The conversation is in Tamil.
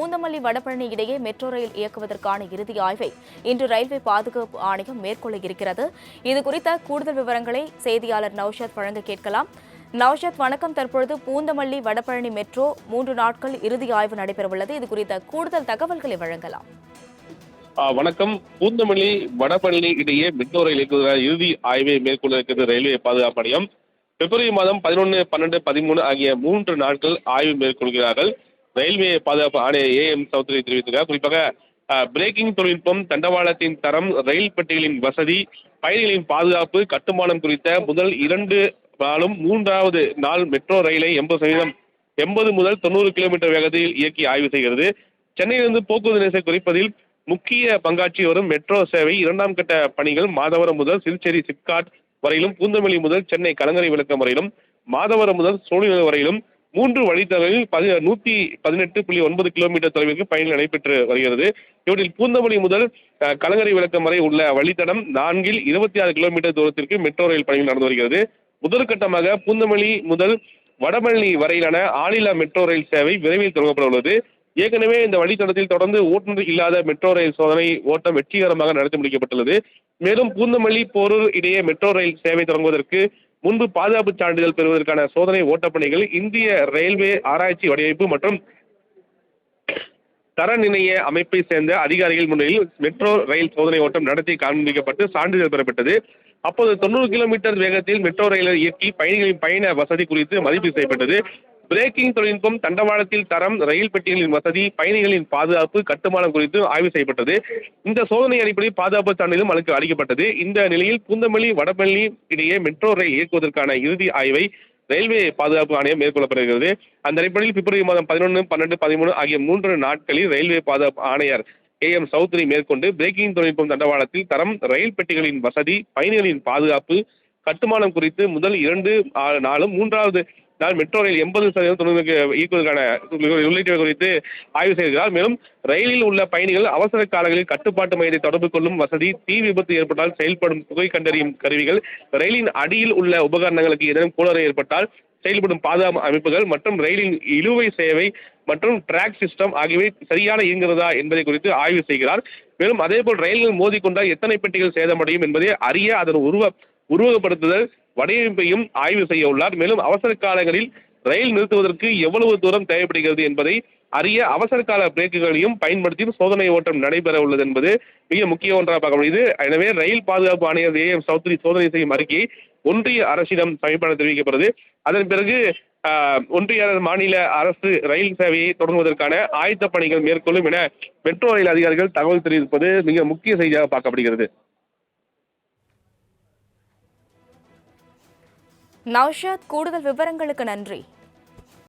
பூந்தமல்லி வடபழனி இடையே மெட்ரோ ரயில் இயக்குவதற்கான இறுதி ஆய்வை இன்று ரயில்வே பாதுகாப்பு ஆணையம் மேற்கொள்ள இருக்கிறது. இதுகுறித்த கூடுதல் விவரங்களை செய்தியாளர் நௌஷத் வழங்க கேட்கலாம். நௌஷத் வணக்கம். தற்பொழுது பூந்தமல்லி வடபழனி மெட்ரோ 3 நாட்கள் இறுதி ஆய்வு நடைபெறவுள்ளது. இதுகுறித்த கூடுதல் தகவல்களை வழங்கலாம். வணக்கம். பூந்தமல்லி வடபழனி இடையே மெட்ரோ ரயில் இயக்குவதற்கான இறுதி ஆய்வை மேற்கொள்ள இருக்கிறது ரயில்வே பாதுகாப்பு ஆணையம். பிப்ரவரி மாதம் 11, 12, 13 ஆகிய 3 நாட்கள் ஆய்வு மேற்கொள்கிறார்கள். ரயில்வே பாதுகாப்பு ஆணையர் AM சௌத்ரி தெரிவித்திருக்கிறார். குறிப்பாக பிரேக்கிங் தொழில்நுட்பம், தண்டவாளத்தின் தரம், ரயில் பெட்டிகளின் வசதி, பயணிகளின் பாதுகாப்பு, கட்டுமானம் குறித்த முதல் 2 நாளும் 3வது நாள் மெட்ரோ ரயிலை 80 முதல் 90 கிலோமீட்டர் வேகத்தில் இயக்கி ஆய்வு செய்கிறது. சென்னையிலிருந்து போக்குவரத்து நெரிசலை குறைப்பதில் முக்கிய பங்காற்றி வரும் மெட்ரோ சேவை 2ஆம் கட்ட பணிகள் மாதவரம் முதல் சிறுச்சேரி சிப்காட் வரையிலும், பூந்தமல்லி முதல் சென்னை கலங்கரை விளக்கம் வரையிலும், மாதவரம் முதல் சோழிங்கர் வரையிலும் 3 வழித்தடங்களில் 118.9 கிலோமீட்டர் தொலைவிற்கு பயணம் நடைபெற்று வருகிறது. இவற்றில் பூந்தமல்லி முதல் கலங்கரை விளக்கம் வரை உள்ள வழித்தடம் 4 26 கிலோமீட்டர் தூரத்திற்கு மெட்ரோ ரயில் பணிகள் நடந்து வருகிறது. முதற்கட்டமாக பூந்தமல்லி முதல் வடபழனி வரையிலான ஆளில்லா மெட்ரோ ரயில் சேவை விரைவில் தொடங்கப்பட உள்ளது. ஏற்கனவே இந்த வழித்தடத்தில் தொடர்ந்து ஓட்டுநர் இல்லாத மெட்ரோ ரயில் சோதனை ஓட்டம் வெற்றிகரமாக நடத்தி முடிக்கப்பட்டுள்ளது. மேலும் பூந்தமல்லி போரூர் இடையே மெட்ரோ ரயில் சேவை தொடங்குவதற்கு முன்பு பாதுகாப்பு சான்றிதழ் பெறுவதற்கான சோதனை ஓட்டப்பணிகள் இந்திய ரயில்வே ஆராய்ச்சி வடிவமைப்பு மற்றும் தர நிர்ணய அமைப்பை சேர்ந்த அதிகாரிகள் முன்னிலையில் மெட்ரோ ரயில் சோதனை ஓட்டம் நடத்தி காண்பிக்கப்பட்டு சான்றிதழ் பெறப்பட்டது. அப்போது 90 கிலோமீட்டர் வேகத்தில் மெட்ரோ ரயிலை இயக்கி பயணிகளின் பயண வசதி குறித்து மதிப்பீடு செய்யப்பட்டது. பிரேக்கிங் தொழில்நுட்பம், தண்டவாளத்தில் தரம், ரயில் பெட்டிகளின் வசதி, பயணிகளின் பாதுகாப்பு, கட்டுமானம் குறித்து ஆய்வு செய்யப்பட்டது. இந்த சோதனை அடிப்படையில் பாதுகாப்பு சான்றிதழும் அளிக்கப்பட்டது. இந்த நிலையில் பூந்தமல்லி வடபழனி இடையே மெட்ரோ ரயில் இயக்குவதற்கான இறுதி ஆய்வை ரயில்வே பாதுகாப்பு ஆணையம் மேற்கொள்ளப்படுகிறது. அந்த அடிப்படையில் பிப்ரவரி மாதம் 11, 12, 13 ஆகிய 3 நாட்களில் ரயில்வே பாதுகாப்பு ஆணையர் AM சௌத்ரி மேற்கொண்டு பிரேக்கிங் தொழில்நுட்பம், தண்டவாளத்தில் தரம், ரயில் பெட்டிகளின் வசதி, பயணிகளின் பாதுகாப்பு, கட்டுமானம் குறித்து முதல் 2 நாளும் 3வது நாள் மெட்ரோ ரயில் 80% இயக்குவதற்கான உள்ளிட்டவை குறித்து ஆய்வு செய்கிறார். மேலும் ரயிலில் உள்ள பயணிகள் அவசர காலங்களில் கட்டுப்பாட்டு மையத்தை தொடர்பு கொள்ளும் வசதி, தீ விபத்து ஏற்பட்டால் செயல்படும் புகை கண்டறியும் கருவிகள், ரயிலின் அடியில் உள்ள உபகரணங்களுக்கு ஏதேனும் கோளாறு ஏற்பட்டால் செயல்படும் பாதுகாப்பு அமைப்புகள் மற்றும் ரயிலின் இழுவை சேவை மற்றும் டிராக் சிஸ்டம் ஆகியவை சரியான இயங்குகிறதா என்பதை குறித்து ஆய்வு செய்கிறார். மேலும் அதேபோல் ரயில்கள் மோதிக்கொண்டால் எத்தனை பெட்டிகள் சேதமடையும் என்பதை அறிய அதன் உருவகப்படுத்துதல் வடிவமைப்பையும் ஆய்வு செய்ய உள்ளார். மேலும் அவசர காலங்களில் ரயில் நிறுத்துவதற்கு எவ்வளவு தூரம் தேவைப்படுகிறது என்பதை அறிய அவசர கால பிரேக்குகளையும் பயன்படுத்தி சோதனை ஓட்டம் நடைபெற உள்ளது என்பது மிக முக்கிய ஒன்றாக பார்க்க முடியுது. எனவே ரயில் பாதுகாப்பு ஆணையர் AM சௌத்ரி சோதனை செய்யும் அறிக்கையை ஒன்றிய அரசிடம் சமீபமாக தெரிவிக்கப்படுது. அதன் பிறகு ஒன்றிய மாநில அரசு ரயில் சேவையை தொடங்குவதற்கான ஆயத்த பணிகள் மேற்கொள்ளும் என மெட்ரோ ரயில் அதிகாரிகள் தகவல் தெரிவிப்பது மிக முக்கிய செய்தியாக பார்க்கப்படுகிறது. நௌஷத், கூடுதல் விவரங்களுக்கு நன்றி.